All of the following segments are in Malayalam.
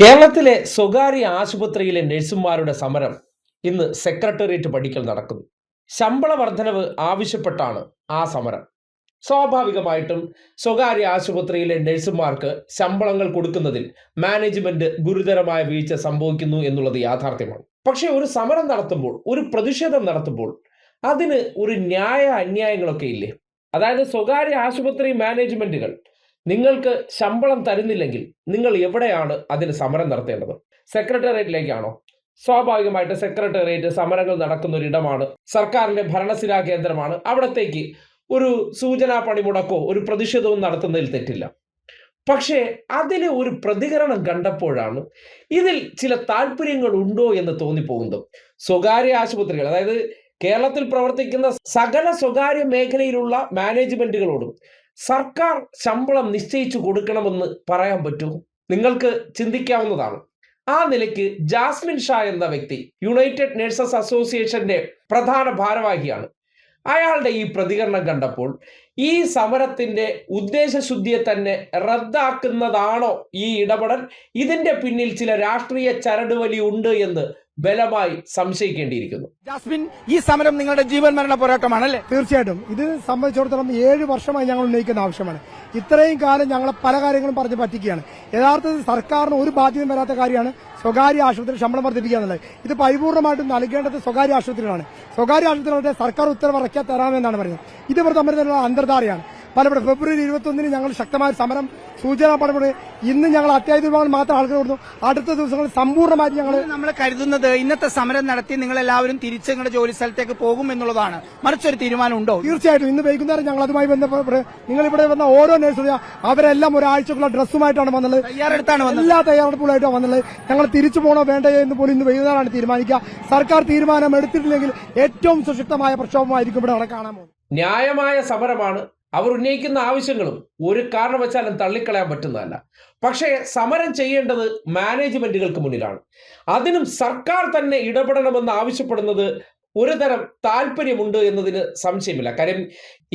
കേരളത്തിലെ സ്വകാര്യ ആശുപത്രിയിലെ നഴ്സുമാരുടെ സമരം ഇന്ന് സെക്രട്ടേറിയറ്റ് പടിക്കൽ നടക്കുന്നു. ശമ്പള വർധനവ് ആവശ്യപ്പെട്ടാണ് ആ സമരം. സ്വാഭാവികമായിട്ടും സ്വകാര്യ ആശുപത്രിയിലെ നഴ്സുമാർക്ക് ശമ്പളങ്ങൾ കൊടുക്കുന്നതിൽ മാനേജ്മെന്റ് ഗുരുതരമായ വീഴ്ച സംഭവിക്കുന്നു എന്നുള്ളത് യാഥാർത്ഥ്യമാണ്. പക്ഷേ ഒരു സമരം നടത്തുമ്പോൾ, ഒരു പ്രതിഷേധം നടത്തുമ്പോൾ അതിന് ഒരു ന്യായ അന്യായങ്ങളൊക്കെ ഇല്ലേ? അതായത് സ്വകാര്യ ആശുപത്രി മാനേജ്മെന്റുകൾ നിങ്ങൾക്ക് ശമ്പളം തരുന്നില്ലെങ്കിൽ നിങ്ങൾ എവിടെയാണ് അതിന് സമരം നടത്തേണ്ടത്? സെക്രട്ടേറിയറ്റിലേക്കാണോ? സ്വാഭാവികമായിട്ട് സെക്രട്ടേറിയറ്റ് സമരങ്ങൾ നടക്കുന്ന ഒരിടമാണ്, സർക്കാരിന്റെ ഭരണസിരാ കേന്ദ്രമാണ്. അവിടത്തേക്ക് ഒരു സൂചനാ പണിമുടക്കോ ഒരു പ്രതിഷേധവും നടത്തുന്നതിൽ തെറ്റില്ല. പക്ഷേ അതിലെ ഒരു പ്രതികരണം കണ്ടപ്പോഴാണ് ഇതിൽ ചില താല്പര്യങ്ങൾ ഉണ്ടോ എന്ന് തോന്നിപ്പോകുന്നത്. സ്വകാര്യ ആശുപത്രികൾ, അതായത് കേരളത്തിൽ പ്രവർത്തിക്കുന്ന സകല സ്വകാര്യ മേഖലയിലുള്ള മാനേജ്മെന്റുകളോടും സർക്കാർ ശമ്പളം നിശ്ചയിച്ചു കൊടുക്കണമെന്ന് പറയാൻ പറ്റുമോ? നിങ്ങൾക്ക് ചിന്തിക്കാവുന്നതാണ്. ആ നിലയ്ക്ക് ജാസ്മിൻ ഷാ എന്ന വ്യക്തി യുണൈറ്റഡ് നഴ്സസ് അസോസിയേഷന്റെ പ്രധാന ഭാരവാഹിയാണ്. അയാളുടെ ഈ പ്രതികരണം കണ്ടപ്പോൾ ഈ സമരത്തിന്റെ ഉദ്ദേശശുദ്ധിയെ തന്നെ റദ്ദാക്കുന്നതാണോ ഈ ഇടപെടൽ? ഇതിന്റെ പിന്നിൽ ചില രാഷ്ട്രീയ ചരടുവലി ഉണ്ട് എന്ന് ബലമായി സംശയിക്കേണ്ടിയിരിക്കുന്നു. ജാസ്മിൻ, ഈ സമരം നിങ്ങളുടെ ജീവൻ മരണ പോരാട്ടമാണല്ലേ? തീർച്ചയായിട്ടും ഇത് സംബന്ധിച്ചിടത്തോളം 7 വർഷമായി ഞങ്ങൾ ഉന്നയിക്കുന്ന ആവശ്യമാണ്. ഇത്രയും കാലം ഞങ്ങളെ പല കാര്യങ്ങളും പറഞ്ഞ് പറ്റിക്കുകയാണ്. യഥാർത്ഥത്തിൽ സർക്കാരിന് ഒരു ബാധ്യതയും വരാത്ത കാര്യമാണ് സ്വകാര്യ ആശുപത്രി ശമ്പളം വർദ്ധിപ്പിക്കുക എന്നുള്ളത്. ഇത് പരിപൂർണ്ണമായിട്ടും നൽകേണ്ടത് സ്വകാര്യ ആശുപത്രികളാണ്. സ്വകാര്യ ആശുപത്രികളുടെ സർക്കാർ ഉത്തരവ് ഇറക്കിയാൽ തരാമെന്നാണ് പറയുന്നത്. ഇത് ഇവർ തമ്മിലുള്ള അന്തർധാരയാണ്. പലപ്പോഴും ഫെബ്രുവരി 21 ഞങ്ങൾ ശക്തമായ സമരം സൂചനാ പടപെടും. ഇന്ന് ഞങ്ങൾ അത്യാവശ്യ വിഭാഗം മാത്രം ആൾക്കാർ കൊടുത്തു. അടുത്ത ദിവസങ്ങളിൽ സമ്പൂർണ്ണമായിട്ട് നമ്മൾ കരുതുന്നത് ഇന്നത്തെ സമരം നടത്തി നിങ്ങൾ എല്ലാവരും തിരിച്ച് നിങ്ങളുടെ ജോലി സ്ഥലത്തേക്ക് പോകും എന്നുള്ളതാണ്. മറിച്ചൊരു തീരുമാനം ഉണ്ടോ? തീർച്ചയായിട്ടും ഇന്ന് വൈകുന്നേരം ഞങ്ങൾ അതുമായി ബന്ധപ്പെട്ട് നിങ്ങൾ ഇവിടെ വന്ന ഓരോ നേഴ്സും അവരെല്ലാം ഒരാഴ്ചക്കുള്ള ഡ്രസ്സുമായിട്ടാണ് വന്നത്. എല്ലാ തയ്യാറെടുപ്പുകളായിട്ടാണ് വന്നത്. ഞങ്ങൾ തിരിച്ചു പോകണോ വേണ്ടയോ എന്ന് പോലും ഇന്ന് വൈകുന്നേരമാണ് തീരുമാനിക്കുക. സർക്കാർ തീരുമാനം എടുത്തിട്ടില്ലെങ്കിൽ ഏറ്റവും സുശക്തമായ പ്രക്ഷോഭമായിരിക്കും ഇവിടെ കാണാൻ പോകുന്നത്. ന്യായമായ സമരമാണ്. അവർ ഉന്നയിക്കുന്ന ആവശ്യങ്ങളും ഒരു കാരണവശാലും തള്ളിക്കളയാൻ പറ്റുന്നതല്ല. പക്ഷേ സമരം ചെയ്യേണ്ടത് മാനേജ്മെന്റുകൾക്ക് മുന്നിലാണ്. അതിനും സർക്കാർ തന്നെ ഇടപെടണമെന്ന് ആവശ്യപ്പെടുന്നത് ഒരു തരം താല്പര്യമുണ്ട് എന്നതിന് സംശയമില്ല. കാര്യം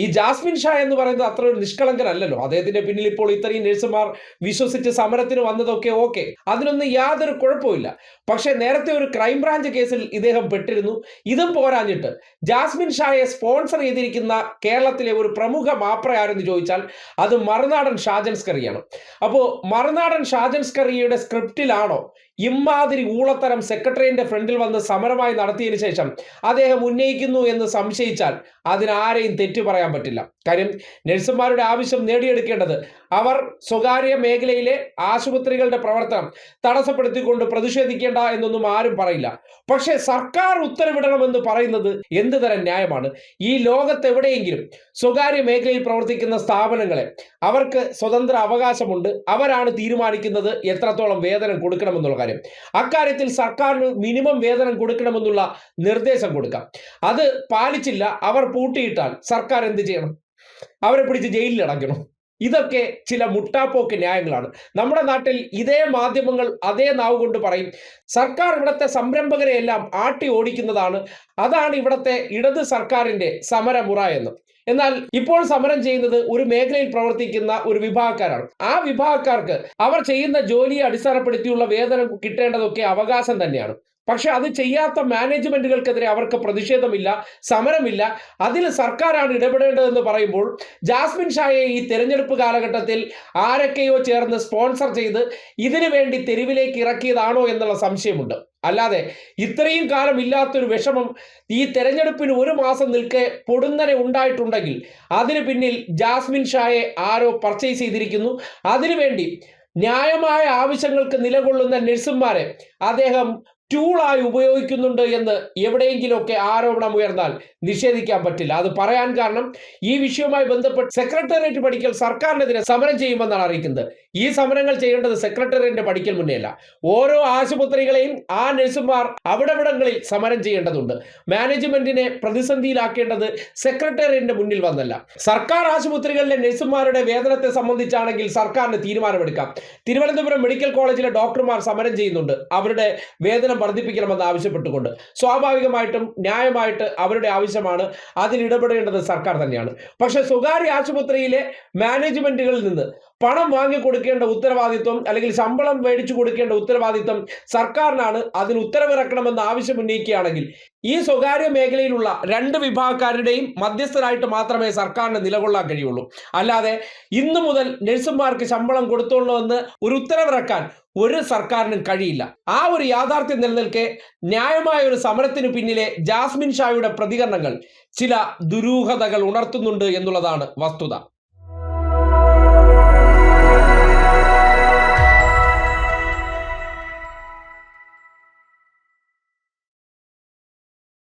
ഈ ജാസ്മിൻ ഷാ എന്ന് പറയുന്നത് അത്ര ഒരു നിഷ്കളങ്കനല്ലല്ലോ. അദ്ദേഹത്തിന്റെ പിന്നിൽ ഇപ്പോൾ ഇത്രയും നഴ്സുമാർ വിശ്വസിച്ച് സമരത്തിന് വന്നതൊക്കെ ഓക്കെ, അതിനൊന്നും യാതൊരു കുഴപ്പമില്ല. പക്ഷെ നേരത്തെ ഒരു ക്രൈംബ്രാഞ്ച് കേസിൽ ഇദ്ദേഹം പെട്ടിരുന്നു. ഇതും പോരാഞ്ഞിട്ട് ജാസ്മിൻ ഷായെ സ്പോൺസർ ചെയ്തിരിക്കുന്ന കേരളത്തിലെ ഒരു പ്രമുഖ മാപ്ര ആരെന്ന് ചോദിച്ചാൽ അത് മറുനാടൻ ഷാജൻസ്കറിയാണ്. അപ്പോൾ മറുനാടൻ ഷാജൻസ്കറിയുടെ സ്ക്രിപ്റ്റിലാണോ ഇമാതിരി ഊളത്തരം സെക്രട്ടറിയുടെ ഫ്രണ്ടിൽ വന്ന് സമരമായി നടത്തിയതിനു ശേഷം അദ്ദേഹം ഉന്നയിക്കുന്നു എന്ന് സംശയിച്ചാൽ അതിനാരെയും തെറ്റു പറയാൻ പറ്റില്ല. കാര്യം നഴ്സുമാരുടെ ആവശ്യം നേടിയെടുക്കേണ്ടത് അവർ സ്വകാര്യ മേഖലയിലെ ആശുപത്രികളുടെ പ്രവർത്തനം തടസ്സപ്പെടുത്തിക്കൊണ്ട് പ്രതിഷേധിക്കേണ്ട എന്നൊന്നും ആരും പറയില്ല. പക്ഷേ സർക്കാർ ഉത്തരവിടണമെന്ന് പറയുന്നത് എന്ത് തരം ന്യായമാണ്? ഈ ലോകത്തെവിടെയെങ്കിലും സ്വകാര്യ മേഖലയിൽ പ്രവർത്തിക്കുന്ന സ്ഥാപനങ്ങളെ അവർക്ക് സ്വതന്ത്ര അവകാശമുണ്ട്. അവരാണ് തീരുമാനിക്കുന്നത് എത്രത്തോളം വേതനം കൊടുക്കണമെന്നുള്ള കാര്യം. അക്കാര്യത്തിൽ സർക്കാരിന് മിനിമം വേതനം കൊടുക്കണമെന്നുള്ള നിർദ്ദേശം കൊടുക്കാം. അത് പാലിച്ചില്ല, അവർ പൂട്ടിയിട്ടാൽ സർക്കാർ എന്ത് ചെയ്യണം? അവരെ പിടിച്ച് ജയിലിൽ അടയ്ക്കണം. ഇതൊക്കെ ചില മുട്ടാപ്പോക്ക് ന്യായങ്ങളാണ്. നമ്മുടെ നാട്ടിൽ ഇതേ മാധ്യമങ്ങൾ അതേ നാവ് കൊണ്ട് പറയും സർക്കാർ ഇവിടുത്തെ സംരംഭകരെ എല്ലാം ആട്ടി ഓടിക്കുന്നതാണ്, അതാണ് ഇവിടുത്തെ ഇടത് സർക്കാരിന്റെ സമരമുറ എന്ന്. എന്നാൽ ഇപ്പോൾ സമരം ചെയ്യുന്നത് ഒരു മേഖലയിൽ പ്രവർത്തിക്കുന്ന ഒരു വിഭാഗക്കാരാണ്. ആ വിഭാഗക്കാർക്ക് അവർ ചെയ്യുന്ന ജോലിയെ അടിസ്ഥാനപ്പെടുത്തിയുള്ള വേതനം കിട്ടേണ്ടതൊക്കെ അവകാശം തന്നെയാണ്. പക്ഷെ അത് ചെയ്യാത്ത മാനേജ്മെന്റുകൾക്കെതിരെ അവർക്ക് പ്രതിഷേധമില്ല, സമരമില്ല. അതിൽ സർക്കാരാണ് ഇടപെടേണ്ടതെന്ന് പറയുമ്പോൾ ജാസ്മിൻ ഷായെ ഈ തെരഞ്ഞെടുപ്പ് കാലഘട്ടത്തിൽ ആരൊക്കെയോ ചേർന്ന് സ്പോൺസർ ചെയ്ത് ഇതിനു വേണ്ടി തെരുവിലേക്ക് ഇറക്കിയതാണോ എന്നുള്ള സംശയമുണ്ട്. അല്ലാതെ ഇത്രയും കാലം ഇല്ലാത്തൊരു വിഷമം ഈ തെരഞ്ഞെടുപ്പിന് 1 മാസം നിൽക്കെ പൊടുന്നനെ ഉണ്ടായിട്ടുണ്ടെങ്കിൽ അതിന് പിന്നിൽ ജാസ്മിൻ ഷായെ ആരോ പർച്ചേസ് ചെയ്തിരിക്കുന്നു. അതിനുവേണ്ടി ന്യായമായ ആവശ്യങ്ങൾക്ക് നിലകൊള്ളുന്ന നഴ്സുമാരെ അദ്ദേഹം ടൂളായി ഉപയോഗിക്കുന്നുണ്ട് എന്ന് എവിടെയെങ്കിലുമൊക്കെ ആരോപണം ഉയർന്നാൽ നിഷേധിക്കാൻ പറ്റില്ല. അത് പറയാൻ കാരണം ഈ വിഷയവുമായി ബന്ധപ്പെട്ട് സെക്രട്ടേറിയറ്റ് പടിക്കൽ സർക്കാരിനെതിരെ സമരം ചെയ്യുമെന്നാണ് അറിയിക്കുന്നത്. ഈ സമരങ്ങൾ ചെയ്യേണ്ടത് സെക്രട്ടേറിയറ്റിന്റെ പടിക്കൽ മുന്നേയല്ല, ഓരോ ആശുപത്രികളെയും ആ നഴ്സുമാർ അവിടവിടങ്ങളിൽ സമരം ചെയ്യേണ്ടതുണ്ട്. മാനേജ്മെന്റിനെ പ്രതിസന്ധിയിലാക്കേണ്ടത് സെക്രട്ടേറിയറ്റിന്റെ മുന്നിൽ വന്നല്ല. സർക്കാർ ആശുപത്രികളിലെ നഴ്സുമാരുടെ വേതനത്തെ സംബന്ധിച്ചാണെങ്കിൽ സർക്കാരിന് തീരുമാനമെടുക്കാം. തിരുവനന്തപുരം മെഡിക്കൽ കോളേജിലെ ഡോക്ടർമാർ സമരം ചെയ്യുന്നുണ്ട് അവരുടെ വേതനം വർദ്ധിപ്പിക്കണമെന്ന് ആവശ്യപ്പെട്ടുകൊണ്ട്. സ്വാഭാവികമായിട്ടും ന്യായമായിട്ട് അവരുടെ ആവശ്യമാണ്, അതിൽ ഇടപെടേണ്ടത് സർക്കാർ തന്നെയാണ്. പക്ഷെ സ്വകാര്യ ആശുപത്രിയിലെ മാനേജ്മെന്റുകളിൽ നിന്ന് പണം വാങ്ങിക്കൊടുക്കേണ്ട ഉത്തരവാദിത്വം അല്ലെങ്കിൽ ശമ്പളം മേടിച്ചു കൊടുക്കേണ്ട ഉത്തരവാദിത്വം സർക്കാരിനാണ്. അതിന് ഉത്തരവിറക്കണമെന്ന് ആവശ്യം ഉന്നയിക്കുകയാണെങ്കിൽ ഈ സ്വകാര്യ മേഖലയിലുള്ള രണ്ട് വിഭാഗക്കാരുടെയും മധ്യസ്ഥരായിട്ട് മാത്രമേ സർക്കാരിന് നിലകൊള്ളാൻ കഴിയുള്ളൂ. അല്ലാതെ ഇന്നു മുതൽ നഴ്സുമാർക്ക് ശമ്പളം കൊടുത്തോളണമെന്ന് ഒരു ഉത്തരവിറക്കാൻ ഒരു സർക്കാരിനും കഴിയില്ല. ആ ഒരു യാഥാർത്ഥ്യം നിലനിൽക്കെ ന്യായമായ ഒരു സമരത്തിന് പിന്നിലെ ജാസ്മിൻ ഷായുടെ പ്രതികരണങ്ങൾ ചില ദുരൂഹതകൾ ഉണർത്തുന്നുണ്ട് എന്നുള്ളതാണ് വസ്തുത.